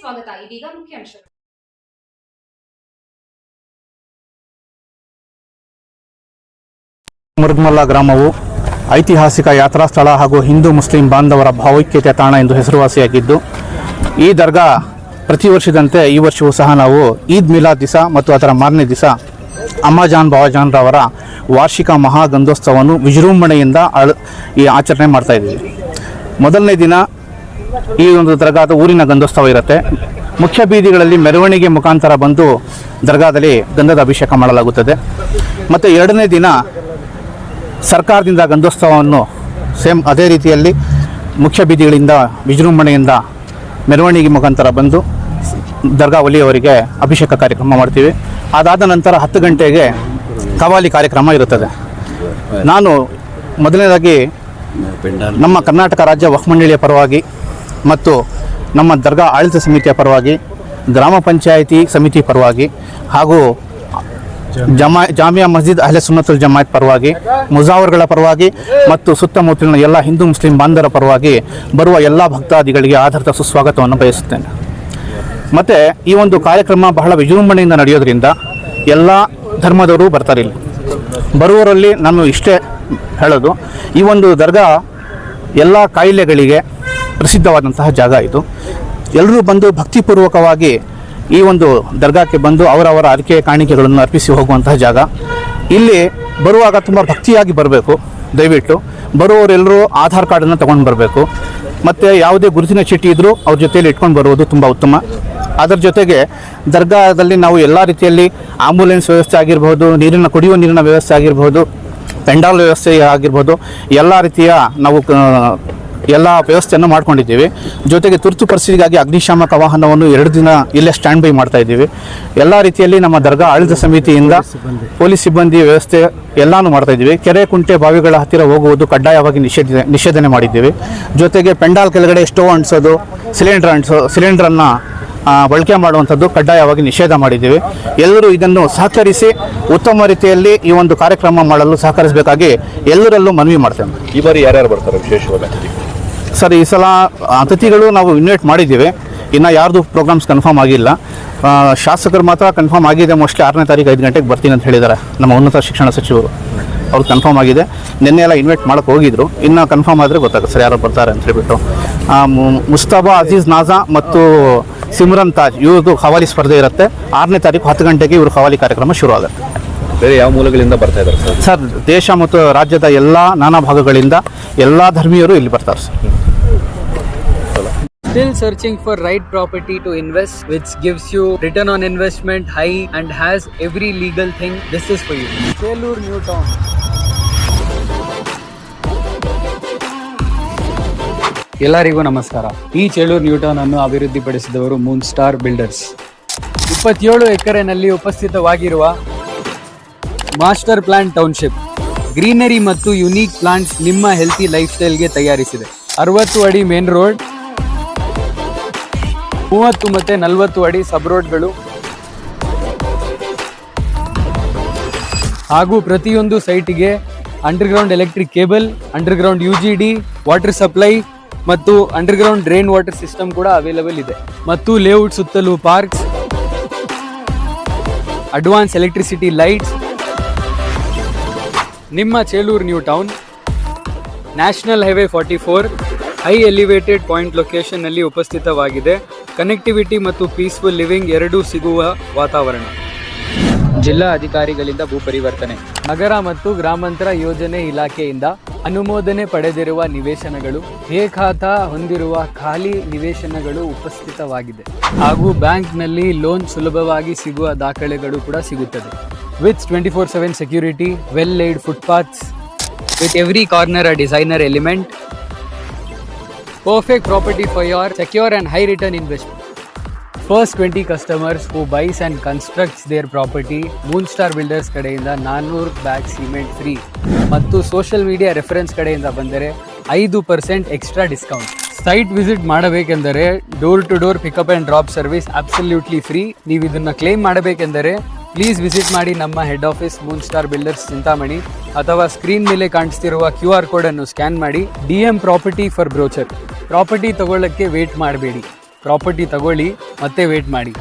ಸ್ವಾಗತ. ಇದೀಗ ಮುಖ್ಯಾಂಶಗಳು. ಮುರುಗಮಲ್ಲ ಗ್ರಾಮವು ಐತಿಹಾಸಿಕ ಯಾತ್ರಾ ಸ್ಥಳ ಹಾಗೂ ಹಿಂದೂ ಮುಸ್ಲಿಂ ಬಾಂಧವರ ಭಾವೈಕ್ಯತೆ ತಾಣ ಎಂದು ಹೆಸರುವಾಸಿಯಾಗಿದ್ದು, ಈ ದರ್ಗಾ ಪ್ರತಿ ವರ್ಷದಂತೆ ಈ ವರ್ಷವೂ ಸಹ ನಾವು ಈದ್ ಮಿಲಾದ್ ದಿವಸ ಮತ್ತು ಅದರ ಮಾರನೇ ದಿವಸ ಅಮ್ಮಾಜಾನ್ ಬಾವಾಜಾನ್ ರವರ ವಾರ್ಷಿಕ ಮಹಾಗಂಧೋತ್ಸವವನ್ನು ವಿಜೃಂಭಣೆಯಿಂದ ಈ ಆಚರಣೆ ಮಾಡ್ತಾ ಇದ್ದೀವಿ. ಮೊದಲನೇ ದಿನ ಈ ಒಂದು ದರ್ಗಾದ ಊರಿನ ಗಂಧೋತ್ಸವ ಇರುತ್ತೆ. ಮುಖ್ಯ ಬೀದಿಗಳಲ್ಲಿ ಮೆರವಣಿಗೆ ಮುಖಾಂತರ ಬಂದು ದರ್ಗಾದಲ್ಲಿ ಗಂಧದ ಅಭಿಷೇಕ ಮಾಡಲಾಗುತ್ತದೆ. ಮತ್ತು ಎರಡನೇ ದಿನ ಸರ್ಕಾರದಿಂದ ಗಂಧೋತ್ಸವವನ್ನು ಸೇಮ್ ಅದೇ ರೀತಿಯಲ್ಲಿ ಮುಖ್ಯ ಬೀದಿಗಳಿಂದ ವಿಜೃಂಭಣೆಯಿಂದ ಮೆರವಣಿಗೆ ಮುಖಾಂತರ ಬಂದು ದರ್ಗಾ ವಲಿಯವರಿಗೆ ಅಭಿಷೇಕ ಕಾರ್ಯಕ್ರಮ ಮಾಡ್ತೀವಿ. ಅದಾದ ನಂತರ 10 ಗಂಟೆಗೆ ಕವಾಲಿ ಕಾರ್ಯಕ್ರಮ ಇರುತ್ತದೆ. ನಾನು ಮೊದಲನೇದಾಗಿ ನಮ್ಮ ಕರ್ನಾಟಕ ರಾಜ್ಯ ವಕ್ಫ್ ಮಂಡಳಿಯ ಪರವಾಗಿ ಮತ್ತು ನಮ್ಮ ದರ್ಗಾ ಆಡಳಿತ ಸಮಿತಿಯ ಪರವಾಗಿ, ಗ್ರಾಮ ಪಂಚಾಯಿತಿ ಸಮಿತಿ ಪರವಾಗಿ ಹಾಗೂ ಜಾಮಿಯಾ ಮಸ್ಜಿದ್ ಅಹ್ಲೆ ಸುನ್ನತುಲ್ ಜಮಾಯತ್ ಪರವಾಗಿ, ಮುಜಾವರ್ಗಳ ಪರವಾಗಿ ಮತ್ತು ಸುತ್ತಮುತ್ತಲಿನ ಎಲ್ಲ ಹಿಂದೂ ಮುಸ್ಲಿಂ ಬಾಂಧವರ ಪರವಾಗಿ ಬರುವ ಎಲ್ಲ ಭಕ್ತಾದಿಗಳಿಗೆ ಆಧಾರಿತ ಸುಸ್ವಾಗತವನ್ನು ಬಯಸುತ್ತೇನೆ. ಮತ್ತು ಈ ಒಂದು ಕಾರ್ಯಕ್ರಮ ಬಹಳ ವಿಜೃಂಭಣೆಯಿಂದ ನಡೆಯೋದ್ರಿಂದ ಎಲ್ಲ ಧರ್ಮದವರು ಬರ್ತಾರೆ. ಇಲ್ಲಿ ಬರುವವರಲ್ಲಿ ನಾನು ಇಷ್ಟೇ ಹೇಳೋದು, ಈ ಒಂದು ದರ್ಗಾ ಎಲ್ಲ ಕಾಯಿಲೆಗಳಿಗೆ ಪ್ರಸಿದ್ಧವಾದಂತಹ ಜಾಗ ಇದು. ಎಲ್ಲರೂ ಬಂದು ಭಕ್ತಿಪೂರ್ವಕವಾಗಿ ಈ ಒಂದು ದರ್ಗಾಕ್ಕೆ ಬಂದು ಅವರವರ ಅರಿಕೆ ಕಾಣಿಕೆಗಳನ್ನು ಅರ್ಪಿಸಿ ಹೋಗುವಂತಹ ಜಾಗ. ಇಲ್ಲಿ ಬರುವಾಗ ತುಂಬ ಭಕ್ತಿಯಾಗಿ ಬರಬೇಕು. ದಯವಿಟ್ಟು ಬರುವವರೆಲ್ಲರೂ ಆಧಾರ್ ಕಾರ್ಡನ್ನು ತೊಗೊಂಡು ಬರಬೇಕು. ಮತ್ತು ಯಾವುದೇ ಗುರುತಿನ ಚೀಟಿ ಇದ್ದರೂ ಅವ್ರ ಜೊತೆಯಲ್ಲಿ ಇಟ್ಕೊಂಡು ಬರುವುದು ತುಂಬ ಉತ್ತಮ. ಅದರ ಜೊತೆಗೆ ದರ್ಗಾದಲ್ಲಿ ನಾವು ಎಲ್ಲ ರೀತಿಯಲ್ಲಿ ಆಂಬುಲೆನ್ಸ್ ವ್ಯವಸ್ಥೆ ಆಗಿರ್ಬೋದು, ಕುಡಿಯುವ ನೀರಿನ ವ್ಯವಸ್ಥೆ ಆಗಿರ್ಬೋದು, ಪೆಂಡಾಲ್ ವ್ಯವಸ್ಥೆ ಆಗಿರ್ಬೋದು, ಎಲ್ಲ ರೀತಿಯ ನಾವು ಎಲ್ಲ ವ್ಯವಸ್ಥೆಯನ್ನು ಮಾಡ್ಕೊಂಡಿದ್ದೀವಿ. ಜೊತೆಗೆ ತುರ್ತು ಪರಿಸ್ಥಿತಿಗಾಗಿ ಅಗ್ನಿಶಾಮಕ ವಾಹನವನ್ನು 2 ದಿನ ಇಲ್ಲೇ ಸ್ಟ್ಯಾಂಡ್ ಬೈ ಮಾಡ್ತಾ ಇದ್ದೀವಿ. ಎಲ್ಲ ರೀತಿಯಲ್ಲಿ ನಮ್ಮ ದರ್ಗಾ ಆಡಳಿತ ಸಮಿತಿಯಿಂದ ಪೊಲೀಸ್ ಸಿಬ್ಬಂದಿ ವ್ಯವಸ್ಥೆ ಎಲ್ಲನೂ ಮಾಡ್ತಾ ಇದ್ದೀವಿ. ಕೆರೆ ಕುಂಟೆ ಬಾವಿಗಳ ಹತ್ತಿರ ಹೋಗುವುದು ಕಡ್ಡಾಯವಾಗಿ ನಿಷೇಧನೆ ಮಾಡಿದ್ದೀವಿ. ಜೊತೆಗೆ ಪೆಂಡಾಲ್ ಕೆಳಗಡೆ ಸ್ಟೋವ್ ಅಂಟಿಸೋದು, ಸಿಲಿಂಡ್ರನ್ನು ಬಳಕೆ ಮಾಡುವಂಥದ್ದು ಕಡ್ಡಾಯವಾಗಿ ನಿಷೇಧ ಮಾಡಿದ್ದೀವಿ. ಎಲ್ಲರೂ ಇದನ್ನು ಸಹಕರಿಸಿ ಉತ್ತಮ ರೀತಿಯಲ್ಲಿ ಈ ಒಂದು ಕಾರ್ಯಕ್ರಮ ಮಾಡಲು ಸಹಕರಿಸಬೇಕಾಗಿ ಎಲ್ಲರಲ್ಲೂ ಮನವಿ ಮಾಡ್ತೇನೆ. ಈ ಬಾರಿ ಯಾರ್ಯಾರು ಬರ್ತಾರೆ ವಿಶೇಷವಾಗಿ? ಸರ್, ಈ ಸಲ ಅತಿಥಿಗಳು ನಾವು ಇನ್ವೈಟ್ ಮಾಡಿದ್ದೀವಿ. ಇನ್ನು ಯಾರ್ದು ಪ್ರೋಗ್ರಾಮ್ಸ್ ಕನ್ಫರ್ಮ್ ಆಗಿಲ್ಲ. ಶಾಸಕರು ಮಾತ್ರ ಕನ್ಫರ್ಮ್ ಆಗಿದೆ. ಮೋಸ್ಟ್ಲಿ 6ನೇ ತಾರೀಕು 5 ಗಂಟೆಗೆ ಬರ್ತೀನಿ ಅಂತ ಹೇಳಿದ್ದಾರೆ ನಮ್ಮ ಉನ್ನತ ಶಿಕ್ಷಣ ಸಚಿವರು. ಅವ್ರು ಕನ್ಫರ್ಮ್ ಆಗಿದೆ. ನಿನ್ನೆ ಎಲ್ಲ ಇನ್ವೈಟ್ ಮಾಡೋಕ್ಕೆ ಹೋಗಿದ್ರು. ಇನ್ನು ಕನ್ಫರ್ಮ್ ಆದರೆ ಗೊತ್ತಾಗುತ್ತೆ ಸರ್ ಯಾರು ಬರ್ತಾರೆ ಅಂತ ಹೇಳಿಬಿಟ್ಟು. ಮುಸ್ತಫಾ ಅಜೀಜ್ ನಾಜಾ ಮತ್ತು ಸಿಮ್ರನ್ ತಾಜ್ ಇವ್ರದ್ದು ಖವಾಲಿ ಸ್ಪರ್ಧೆ ಇರುತ್ತೆ. 6ನೇ ತಾರೀಕು 10 ಗಂಟೆಗೆ ಇವರು ಖವಾಲಿ ಕಾರ್ಯಕ್ರಮ ಶುರು ಆಗುತ್ತೆ. ಬೇರೆ ಯಾವ ಮೂಲಗಳಿಂದ ಬರ್ತಾ ಇದ್ದಾರೆ ಸರ್? ದೇಶ ಮತ್ತು ರಾಜ್ಯದ ಎಲ್ಲ ನಾನಾ ಭಾಗಗಳಿಂದ ಎಲ್ಲ ಧರ್ಮೀಯರು ಇಲ್ಲಿ ಬರ್ತಾರೆ sir. Still searching for right property to invest, which gives you return on investment high and has every legal thing? This is for you. Chelur New Town. ಎಲ್ಲರಿಗೂ ನಮಸ್ಕಾರ. ಈ ಚೇಳೂರು ನ್ಯೂ ಟೌನ್ ಅನ್ನು ಅಭಿವೃದ್ಧಿಪಡಿಸಿದವರು ಮೂನ್ ಸ್ಟಾರ್ ಬಿಲ್ಡರ್ಸ್. 27 ಎಕರೆನಲ್ಲಿ ಉಪಸ್ಥಿತವಾಗಿರುವ master plan township greenery ಮತ್ತು unique plants ನಿಮ್ಮ healthy life ಸ್ಟೈಲ್ಗೆ ತಯಾರಿಸಿದೆ. 60 ಅಡಿ ಮೇನ್ ರೋಡ್, 30 ಮತ್ತು 40 ಅಡಿ ಸಬ್ ರೋಡ್ಗಳು ಹಾಗೂ ಪ್ರತಿಯೊಂದು ಸೈಟಿಗೆ underground electric cable, underground UGD, water supply ಮತ್ತು ಅಂಡರ್ಗ್ರೌಂಡ್ ಡ್ರೈನ್ ವಾಟರ್ ಸಿಸ್ಟಮ್ ಕೂಡ ಅವೈಲೇಬಲ್ ಇದೆ. ಮತ್ತು ಲೇಔಟ್ ಸುತ್ತಲೂ ಪಾರ್ಕ್ಸ್, ಅಡ್ವಾನ್ಸ್ ಎಲೆಕ್ಟ್ರಿಸಿಟಿ ಲೈಟ್ಸ್. ನಿಮ್ಮ Chelur new town national highway 44 high elevated point ಲೊಕೇಶನ್ನಲ್ಲಿ ಉಪಸ್ಥಿತವಾಗಿದೆ. ಕನೆಕ್ಟಿವಿಟಿ ಮತ್ತು ಪೀಸ್ಫುಲ್ ಲಿವಿಂಗ್ ಎರಡೂ ಸಿಗುವ ವಾತಾವರಣ. ಜಿಲ್ಲಾ ಅಧಿಕಾರಿಗಳಿಂದ ಭೂ ಪರಿವರ್ತನೆ, ನಗರ ಮತ್ತು ಗ್ರಾಮಾಂತರ ಯೋಜನೆ ಇಲಾಖೆಯಿಂದ ಅನುಮೋದನೆ ಪಡೆದಿರುವ ನಿವೇಶನಗಳು, ಖಾತ ಹೊಂದಿರುವ ಖಾಲಿ ನಿವೇಶನಗಳು ಉಪಸ್ಥಿತವಾಗಿದೆ. ಹಾಗೂ ಬ್ಯಾಂಕ್ನಲ್ಲಿ ಲೋನ್ ಸುಲಭವಾಗಿ ಸಿಗುವ ದಾಖಲೆಗಳು ಕೂಡ ಸಿಗುತ್ತದೆ. With 24/7 security, well laid footpaths, with every corner a designer element. Perfect property for your secure and high return investment. First 20 customers who buys and constructs their property, Moonstar Builders ಕಡೆಯಿಂದ 400 bag cement free. ಮತ್ತು social media reference ಕಡೆಯಿಂದ ಬಂದರೆ 5% extra discount. Site visit ಮಾಡಬೇಕೆಂದರೆ door to door pickup and drop service absolutely free. ನೀವು ಇದನ್ನು claim ಮಾಡಬೇಕೆಂದರೆ please visit ಮಾಡಿ ನಮ್ಮ head office moon star builders Chintamani, ಅಥವಾ ಸ್ಕ್ರೀನ್ ಮೇಲೆ ಕಾಣಿಸ್ತಿರುವ QR ಕೋಡ್ ಅನ್ನು ಸ್ಕ್ಯಾನ್ ಮಾಡಿ DM property for brochure. Property ತಗೊಳ್ಳಕ್ಕೆ ವೇಟ್ ಮಾಡಬೇಡಿ. ಪ್ರಾಪರ್ಟಿ ತಗೊಳ್ಳಿ ಮತ್ತೆ ವೇಟ್ ಮಾಡಿ.